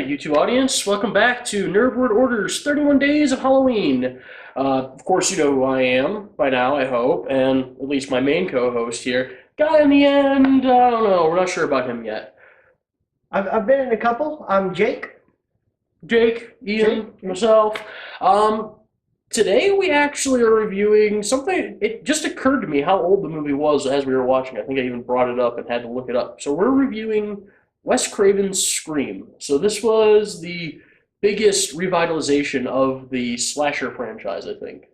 YouTube audience. Welcome back to Nerdword Order's 31 Days of Halloween. Of course, you know who I am by now, I hope, and at least my main co-host here. Guy in the end, I don't know, we're not sure about him yet. I've been in a couple. I'm Jake. Jake, Ian, myself. Today we actually are reviewing something. It just occurred to me how old the movie was as we were watching. I think I even brought it up and had to look it up. So we're reviewing Wes Craven's Scream. So this was the biggest revitalization of the slasher franchise, I think.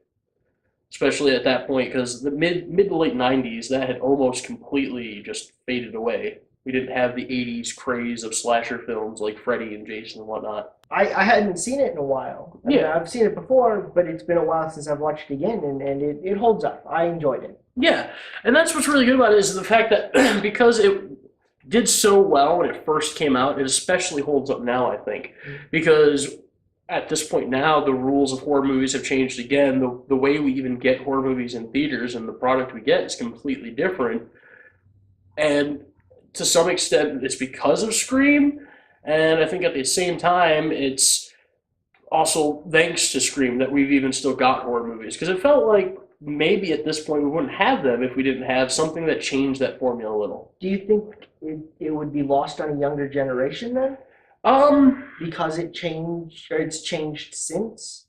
Especially at that point, because the mid to late 90s, that had almost completely just faded away. We didn't have the 80s craze of slasher films like Freddy and Jason and whatnot. I hadn't seen it in a while. I mean, Yeah. I've seen it before, but it's been a while since I've watched it again, and it holds up. I enjoyed it. Yeah, and that's what's really good about it is the fact that because it did so well when it first came out, it especially holds up now, I think. Because at this point now, the rules of horror movies have changed again. The way we even get horror movies in theaters and the product we get is completely different. And to some extent, it's because of Scream. And I think at the same time, it's also thanks to Scream that we've even still got horror movies. Because it felt like maybe at this point we wouldn't have them if we didn't have something that changed that formula a little. Do you think it would be lost on a younger generation then? Because it changed, or it's changed since?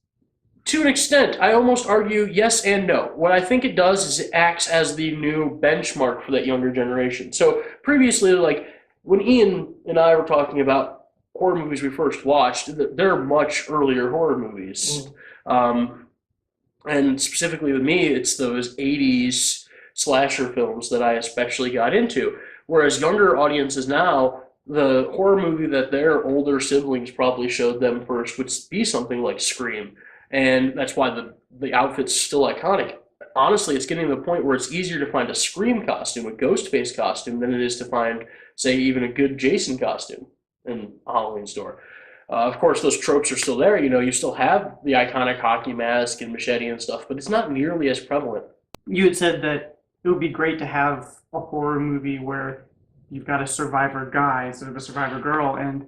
To an extent, I almost argue yes and no. What I think it does is it acts as the new benchmark for that younger generation. So previously, like when Ian and I were talking about horror movies we first watched, they're much earlier horror movies. And specifically with me, it's those 80s slasher films that I especially got into. Whereas younger audiences now, the horror movie that their older siblings probably showed them first would be something like Scream. And that's why the outfit's still iconic. Honestly, it's getting to the point where it's easier to find a Scream costume, a Ghostface costume, than it is to find, say, even a good Jason costume in a Halloween store. Of course, those tropes are still there. You know, you still have the iconic hockey mask and machete and stuff, but it's not nearly as prevalent. You had said that it would be great to have a horror movie where you've got a survivor guy instead of a survivor girl, and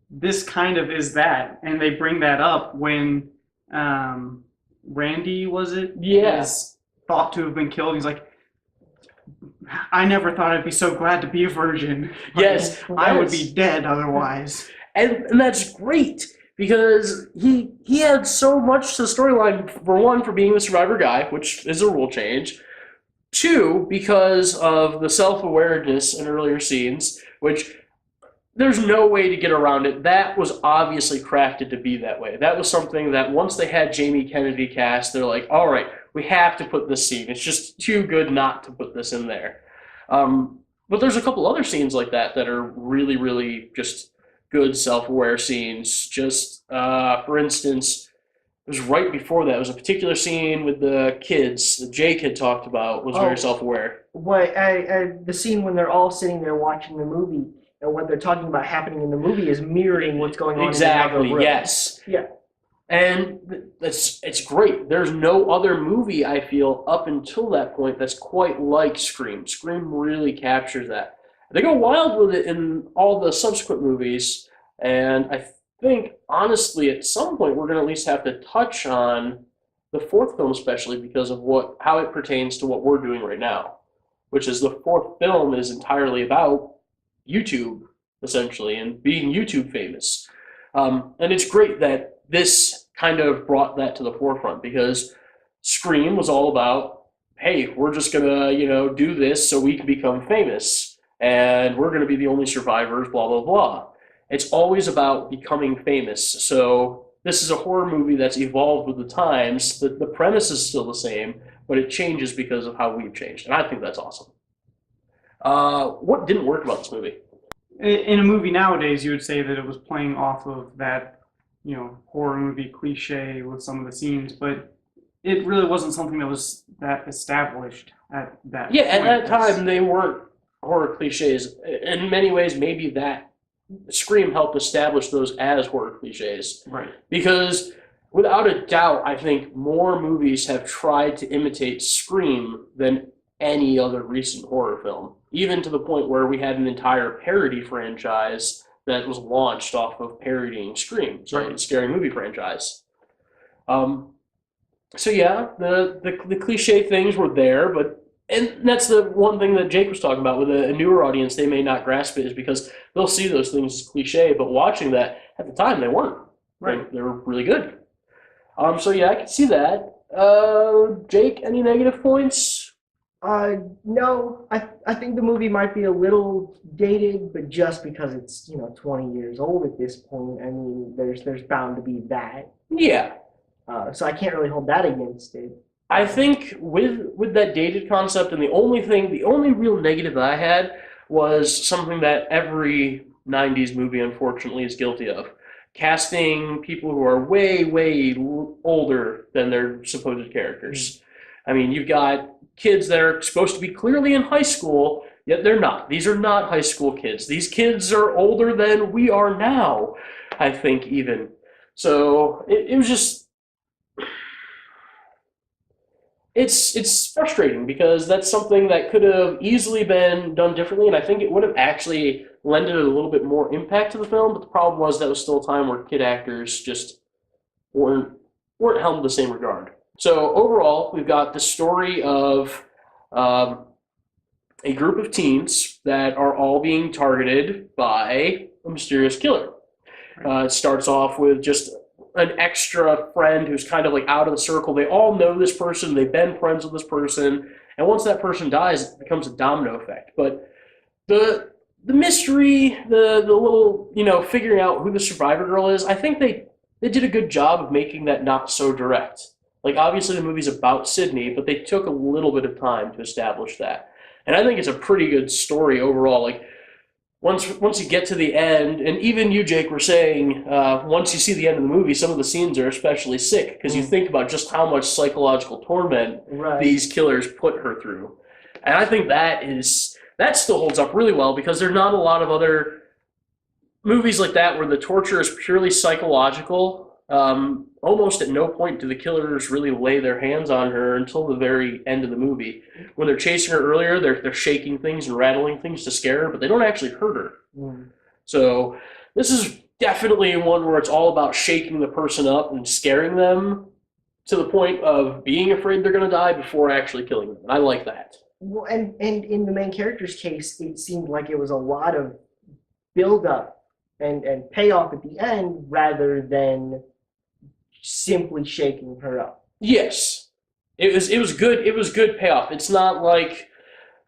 this kind of is that. And they bring that up when Randy, was it? Yeah. Is thought to have been killed. He's like, I never thought I'd be so glad to be a virgin. Yes, I would yes. be dead otherwise. And that's great because he had so much to the storyline. For one, for being the survivor guy, which is a rule change. Two, because of the self-awareness in earlier scenes, which there's no way to get around it. That was obviously crafted to be that way. That was something that once they had Jamie Kennedy cast, they're like, all right, we have to put this scene. It's just too good not to put this in there. But there's a couple other scenes like that that are really, really just good self-aware scenes. Just, for instance, it was right before that. It was a particular scene with the kids that Jake had talked about was very self-aware. The scene when they're all sitting there watching the movie, and what they're talking about happening in the movie is mirroring what's going on Exactly, in the other room. yes. Yeah. And it's great. There's no other movie, I feel, up until that point that's quite like Scream. Scream really captures that. They go wild with it in all the subsequent movies, and I think, honestly, at some point we're going to at least have to touch on the fourth film, especially because of how it pertains to what we're doing right now, which is the fourth film is entirely about YouTube, essentially, and being YouTube famous. And it's great that this kind of brought that to the forefront because Scream was all about, hey, we're just going to, do this so we can become famous, and we're going to be the only survivors, blah, blah, blah. It's always about becoming famous. So this is a horror movie that's evolved with the times. The premise is still the same, but it changes because of how we've changed, and I think that's awesome. What didn't work about this movie? In a movie nowadays, you would say that it was playing off of that, horror movie cliche with some of the scenes, but it really wasn't something that was that established at that Yeah, at point. that time, they weren't horror cliches. In many ways, maybe that Scream helped establish those as horror cliches. Right. Because without a doubt, I think more movies have tried to imitate Scream than any other recent horror film. Even to the point where we had an entire parody franchise that was launched off of parodying Scream, so Right. the Scary Movie franchise. So yeah, the cliche things were there, but and that's the one thing that Jake was talking about with a newer audience. They may not grasp it is because they'll see those things as cliche, but watching that at the time they weren't. Right. They were really good. So yeah, I can see that. Jake, any negative points? No, I think the movie might be a little dated, but just because it's 20 years old at this point, I mean, there's bound to be that. Yeah, So I can't really hold that against it. I think with that dated concept, and the only real negative that I had was something that every '90s movie, unfortunately, is guilty of: casting people who are way older than their supposed characters. I mean, you've got kids that are supposed to be clearly in high school, yet they're not. These are not high school kids. These kids are older than we are now, I think, even. So it was just. It's frustrating because that's something that could have easily been done differently, and I think it would have actually lended a little bit more impact to the film. But the problem was that was still a time where kid actors just weren't held in the same regard. So overall, we've got the story of a group of teens that are all being targeted by a mysterious killer. It starts off with just an extra friend who's kind of like out of the circle. They all know this person. They've been friends with this person. And once that person dies, it becomes a domino effect. But the mystery, the little, figuring out who the survivor girl is, I think they did a good job of making that not so direct. Like, obviously the movie's about Sydney, but they took a little bit of time to establish that. And I think it's a pretty good story overall. Like, once you get to the end, and even you, Jake, were saying, once you see the end of the movie, some of the scenes are especially sick because you think about just how much psychological torment these killers put her through. And I think that still holds up really well because there are not a lot of other movies like that where the torture is purely psychological. Almost at no point do the killers really lay their hands on her until the very end of the movie. When they're chasing her earlier, they're shaking things and rattling things to scare her, but they don't actually hurt her. So this is definitely one where it's all about shaking the person up and scaring them to the point of being afraid they're going to die before actually killing them. And I like that. Well, and in the main character's case, it seemed like it was a lot of build-up and payoff at the end rather than simply shaking her up. Yes, it was good. It was good payoff. It's not like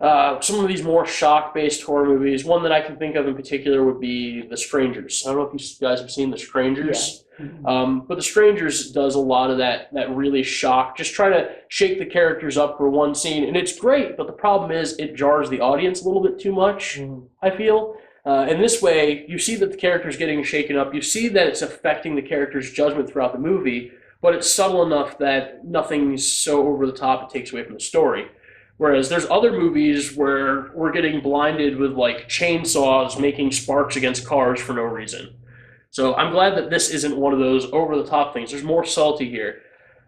some of these more shock-based horror movies. One that I can think of in particular would be The Strangers. I don't know if you guys have seen The Strangers, but The Strangers does a lot of that really shock, just trying to shake the characters up for one scene, and it's great. But the problem is it jars the audience a little bit too much. I feel. In this way, you see that the character's getting shaken up. You see that it's affecting the character's judgment throughout the movie, but it's subtle enough that nothing's so over the top it takes away from the story. Whereas there's other movies where we're getting blinded with like chainsaws making sparks against cars for no reason. So I'm glad that this isn't one of those over the top things. There's more subtlety here.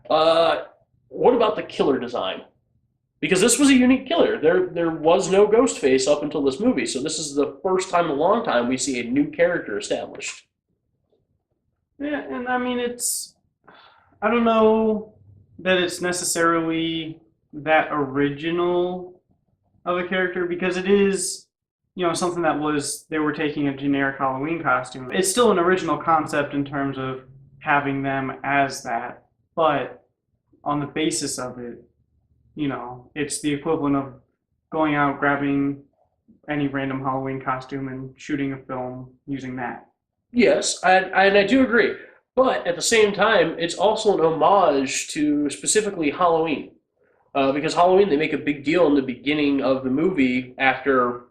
What about the killer design? Because this was a unique killer. There was no Ghostface up until this movie, so this is the first time in a long time we see a new character established. Yeah, and I mean, I don't know that it's necessarily that original of a character because it is, something that they were taking a generic Halloween costume. It's still an original concept in terms of having them as that, but on the basis of it, it's the equivalent of going out, grabbing any random Halloween costume and shooting a film using that. Yes, I do agree. But at the same time, it's also an homage to specifically Halloween. Because Halloween, they make a big deal in the beginning of the movie after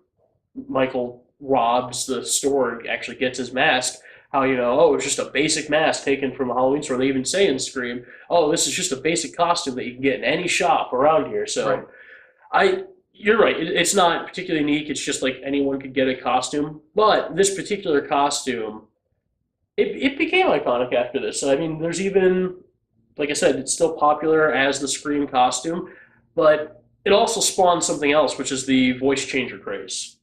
Michael robs the store, actually gets his mask. How, it's just a basic mask taken from a Halloween store. They even say in Scream, this is just a basic costume that you can get in any shop around here. So you're right. It's not particularly unique. It's just like anyone could get a costume. But this particular costume, it became iconic after this. I mean, there's even, like I said, it's still popular as the Scream costume, but it also spawned something else, which is the voice changer craze.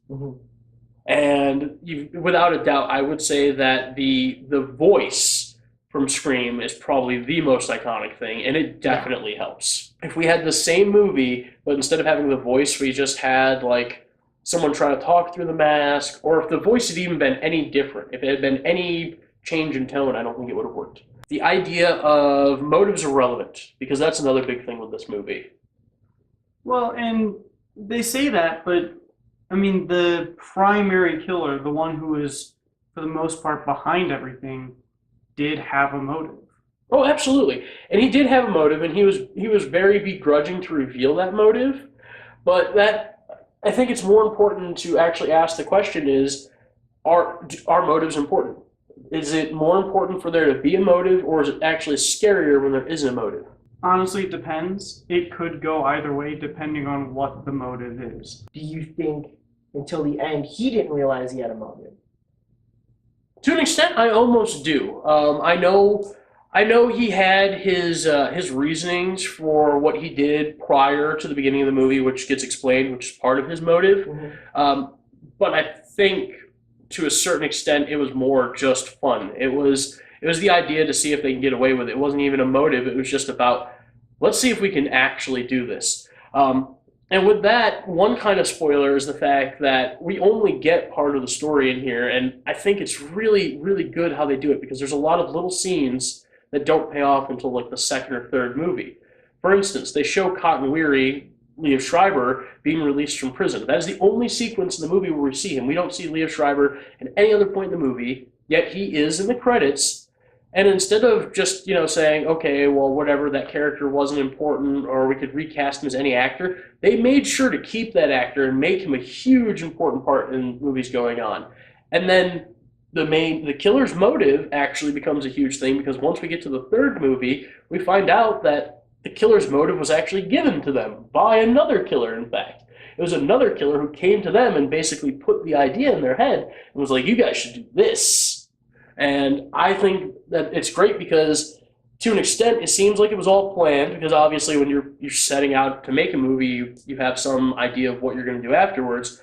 And without a doubt, I would say that the voice from Scream is probably the most iconic thing, and it definitely helps. If we had the same movie, but instead of having the voice, we just had like someone trying to talk through the mask, or if the voice had even been any different, if it had been any change in tone, I don't think it would have worked. The idea of motives are relevant, because that's another big thing with this movie. Well, and they say that, but I mean, the primary killer, the one who is for the most part behind everything, did have a motive. Oh, absolutely. And he did have a motive, and he was very begrudging to reveal that motive. But that I think it's more important to actually ask the question: is are motives important? Is it more important for there to be a motive, or is it actually scarier when there isn't a motive? Honestly, it depends. It could go either way depending on what the motive is. Do you think until the end he didn't realize he had a motive? To an extent, I almost do. I know he had his reasonings for what he did prior to the beginning of the movie, which gets explained, which is part of his motive. But I think to a certain extent, it was more just fun. It was the idea to see if they can get away with it. It wasn't even a motive. It was just about, let's see if we can actually do this. And with that, one kind of spoiler is the fact that we only get part of the story in here, and I think it's really, really good how they do it, because there's a lot of little scenes that don't pay off until like the second or third movie. For instance, they show Cotton Weary, Liev Schreiber, being released from prison. That is the only sequence in the movie where we see him. We don't see Liev Schreiber at any other point in the movie, yet he is in the credits. And instead of just, saying, okay, well, whatever, that character wasn't important, or we could recast him as any actor, they made sure to keep that actor and make him a huge important part in movies going on. And then the killer's motive actually becomes a huge thing, because once we get to the third movie, we find out that the killer's motive was actually given to them by another killer, in fact. It was another killer who came to them and basically put the idea in their head and was like, you guys should do this. And I think that it's great because, to an extent, it seems like it was all planned, because obviously when you're setting out to make a movie, you have some idea of what you're going to do afterwards.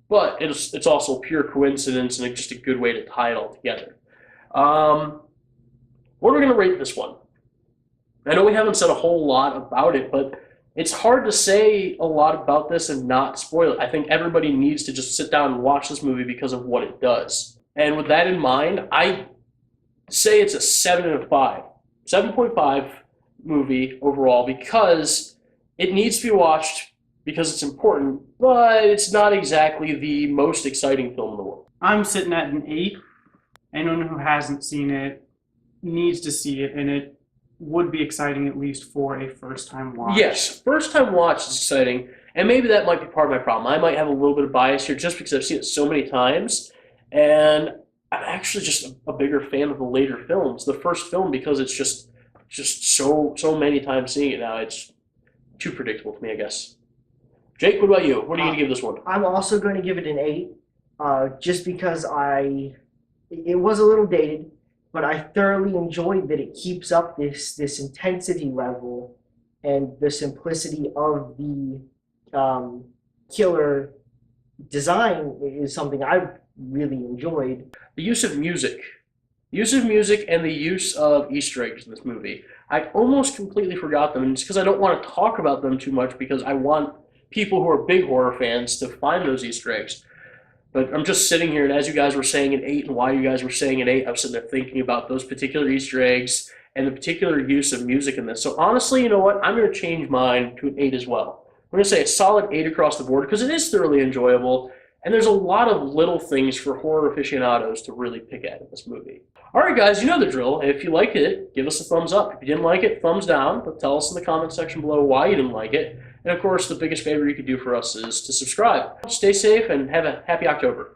But it's also pure coincidence and just a good way to tie it all together. What are we going to rate this one? I know we haven't said a whole lot about it, but it's hard to say a lot about this and not spoil it. I think everybody needs to just sit down and watch this movie because of what it does. And with that in mind, I say it's a 7 out of 5. 7.5 movie overall, because it needs to be watched because it's important, but it's not exactly the most exciting film in the world. I'm sitting at an 8. Anyone who hasn't seen it needs to see it, and it would be exciting at least for a first-time watch. Yes, first-time watch is exciting, and maybe that might be part of my problem. I might have a little bit of bias here just because I've seen it so many times. And I'm actually just a bigger fan of the later films. The first film, because it's just so many times seeing it now, it's too predictable to me, I guess. Jake, what about you? What are you going to give this one? I'm also going to give it an 8, just because it was a little dated, but I thoroughly enjoyed that it keeps up this intensity level, and the simplicity of the killer design is something I really enjoyed. The use of music. And the use of Easter eggs in this movie. I almost completely forgot them, and it's because I don't want to talk about them too much, because I want people who are big horror fans to find those Easter eggs. But I'm just sitting here, and as you guys were saying an 8, and why you guys were saying an 8, I was sitting there thinking about those particular Easter eggs and the particular use of music in this. So honestly, you know what? I'm going to change mine to an 8 as well. I'm going to say a solid 8 across the board, because it is thoroughly enjoyable. And there's a lot of little things for horror aficionados to really pick at in this movie. All right, guys, you know the drill. If you liked it, give us a thumbs up. If you didn't like it, thumbs down. But tell us in the comment section below why you didn't like it. And, of course, the biggest favor you could do for us is to subscribe. Stay safe and have a happy October.